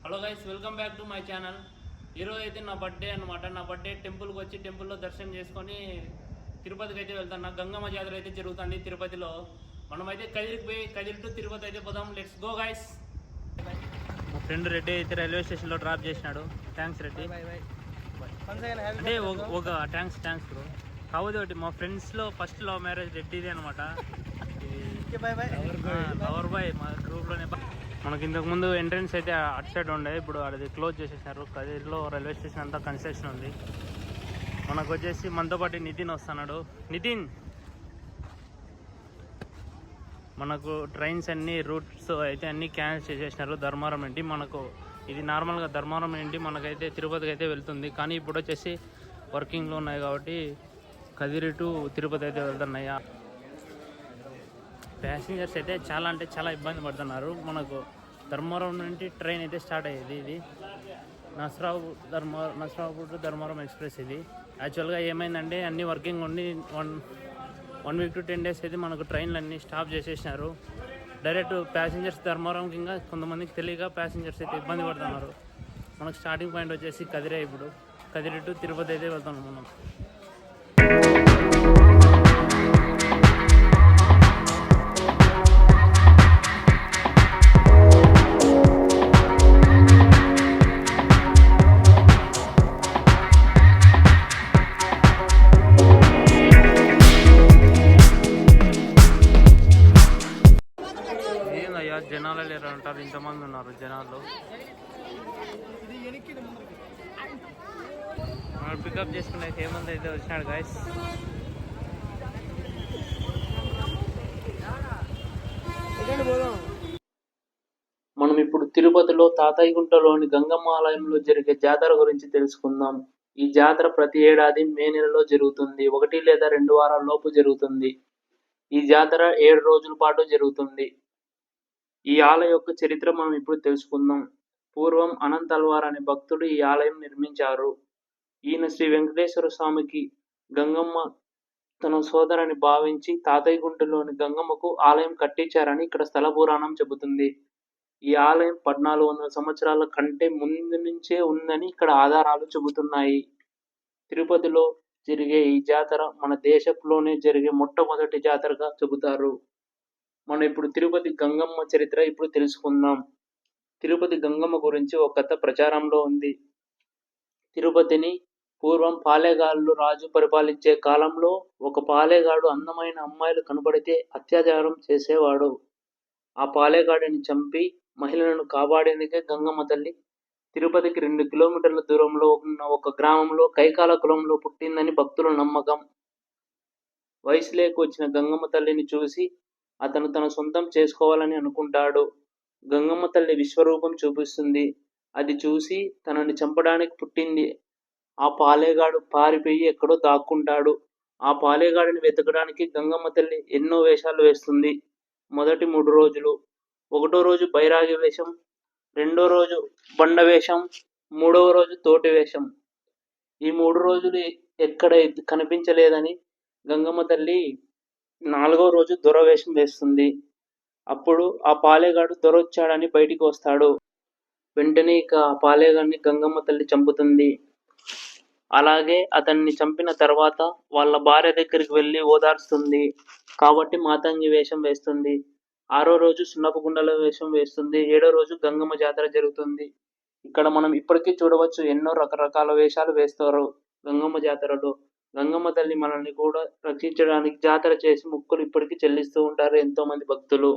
Hello guys, welcome back to my channel. ఈరోజు అయితే నా బర్త్డే అనమాట. నా బర్త్డే టెంపుల్కి వచ్చి టెంపుల్లో దర్శనం చేసుకొని తిరుపతికి అయితే వెళ్తాను. గంగమ్మ జాతర అయితే జరుగుతుంది తిరుపతిలో. మనమైతే కదిరికి పోయి కదిరి టు తిరుపతి అయితే పోదాం. Let's go guys. మా ఫ్రెండ్ రెడ్డి అయితే రైల్వే స్టేషన్లో డ్రాప్ చేసినాడు. థ్యాంక్స్ రెడ్డి. అంటే ఒక థ్యాంక్స్ బ్రో. కాకపోతే ఒకటి, మా ఫ్రెండ్స్లో ఫస్ట్ లవ్ మ్యారేజ్ రెడ్డిదే అనమాట. లవర్ బాయ్ మా గ్రూప్లోనే. మనకి ఇంతకుముందు ఎంట్రన్స్ అయితే అటు సైడ్ ఉండే, ఇప్పుడు అది క్లోజ్ చేసేసారు. కదిరిలో రైల్వే స్టేషన్ అంతా కన్స్ట్రక్షన్ ఉంది. మనకు వచ్చేసి మనతో పాటు నితిన్ వస్తున్నాడు. నితిన్, మనకు ట్రైన్స్ అన్ని రూట్స్ అయితే అన్నీ క్యాన్సిల్ చేసేసినారు ధర్మవరం నుండి. మనకు ఇది నార్మల్గా ధర్మవరం నుండి మనకైతే తిరుపతికి అయితే వెళ్తుంది, కానీ ఇప్పుడు వచ్చేసి వర్కింగ్లో ఉన్నాయి కాబట్టి కదిరి టు తిరుపతి అయితే వెళ్తున్నాయి. ప్యాసింజర్స్ అయితే చాలా అంటే చాలా ఇబ్బంది పడుతున్నారు. మనకు ధర్మవరం నుండి ట్రైన్ అయితే స్టార్ట్ అయ్యేది. ఇది నసరావుపూర్ టు ధర్మవరం ఎక్స్ప్రెస్. ఇది యాక్చువల్గా ఏమైందంటే అన్నీ వర్కింగ్ ఉండి వన్ వీక్ టు 10 days అయితే మనకు ట్రైన్లు అన్నీ స్టాప్ చేసేసినారు. డైరెక్ట్ ప్యాసింజర్స్ ధర్మవరంకి, ఇంకా కొంతమందికి తెలియక ప్యాసింజర్స్ అయితే ఇబ్బంది పడుతున్నారు. మనకు స్టార్టింగ్ పాయింట్ వచ్చేసి కదిరే. ఇప్పుడు కదిరి టు తిరుపతి అయితే వెళ్తున్నాం మనం. జనాలు లేరు అంటారు, ఇంతమంది ఉన్నారు జనాలు. మనం పికప్ చేసుకునే హేమంత్ అయితే వచ్చినాడు గాయస్. మనం ఇప్పుడు తిరుపతిలో తాతయ్యగుంటలోని గంగమ్మ ఆలయంలో జరిగే జాతర గురించి తెలుసుకుందాం. ఈ జాతర ప్రతి ఏడాది మే నెలలో జరుగుతుంది. 1 లేదా 2 వారాల లోపు జరుగుతుంది. ఈ జాతర 7 రోజుల పాటు జరుగుతుంది. ఈ ఆలయం యొక్క చరిత్ర మనం ఇప్పుడు తెలుసుకుందాం. పూర్వం అనంతల్వార్ అనే భక్తుడు ఈ ఆలయం నిర్మించారు. ఈయన శ్రీ వెంకటేశ్వర స్వామికి గంగమ్మ తన సోదరని భావించి తాతయ్యగుంటలోని గంగమ్మకు ఆలయం కట్టించారని ఇక్కడ స్థల పురాణం చెబుతుంది. ఈ ఆలయం 1400 సంవత్సరాల కంటే ముందు నుంచే ఉందని ఇక్కడ ఆధారాలు చెబుతున్నాయి. తిరుపతిలో జరిగే ఈ జాతర మన దేశంలోనే జరిగే మొట్టమొదటి జాతరగా చెబుతారు. మనం ఇప్పుడు తిరుపతి గంగమ్మ చరిత్ర ఇప్పుడు తెలుసుకుందాం. తిరుపతి గంగమ్మ గురించి ఒక కథ ప్రచారంలో ఉంది. తిరుపతిని పూర్వం పాలెగాళ్ళు రాజు పరిపాలించే కాలంలో ఒక పాలెగాడు అందమైన అమ్మాయిలు కనబడితే అత్యాచారం చేసేవాడు. ఆ పాలెగాడిని చంపి మహిళలను కాపాడేందుకే గంగమ్మ తల్లి తిరుపతికి 2 కిలోమీటర్ల దూరంలో ఉన్న ఒక గ్రామంలో కైకాల కులంలో పుట్టిందని భక్తుల నమ్మకం. వయసులోకి వచ్చిన గంగమ్మ తల్లిని చూసి అతను తన సొంతం చేసుకోవాలని అనుకుంటాడు. గంగమ్మ తల్లి విశ్వరూపం చూపిస్తుంది. అది చూసి తనని చంపడానికి పుట్టింది. ఆ పాలేగాడు పారిపోయి ఎక్కడో దాక్కుంటాడు. ఆ పాలేగాడిని వెతకడానికి గంగమ్మ తల్లి ఎన్నో వేషాలు వేస్తుంది. మొదటి 3 రోజులు. 1వ రోజు బైరాగి వేషం, 2వ రోజు బండ వేషం, 3వ రోజు తోటి వేషం. ఈ 3 రోజులు ఎక్కడ కనిపించలేదని గంగమ్మ తల్లి 4వ రోజు దొరవేషం వేస్తుంది. అప్పుడు ఆ పాలేగాడు దొరొచ్చాడని బయటికి వస్తాడు. వెంటనే ఇక ఆ పాలేగాడిని గంగమ్మ తల్లి చంపుతుంది. అలాగే అతన్ని చంపిన తర్వాత వాళ్ళ భార్య దగ్గరికి వెళ్ళి ఓదార్స్తుంది. కాబట్టి మాతంగి వేషం వేస్తుంది. 6వ రోజు సున్నపు గుండల వేషం వేస్తుంది. 7వ రోజు గంగమ్మ జాతర జరుగుతుంది. ఇక్కడ మనం ఇప్పటికీ చూడవచ్చు, ఎన్నో రకరకాల వేషాలు వేస్తారు గంగమ్మ జాతరలో. గంగమ్మ తల్లి మనల్ని కూడా రక్షించడానికి జాతర చేసి మొక్కులు ఇప్పటికీ చెల్లిస్తూ ఉంటారు ఎంతో మంది భక్తులు.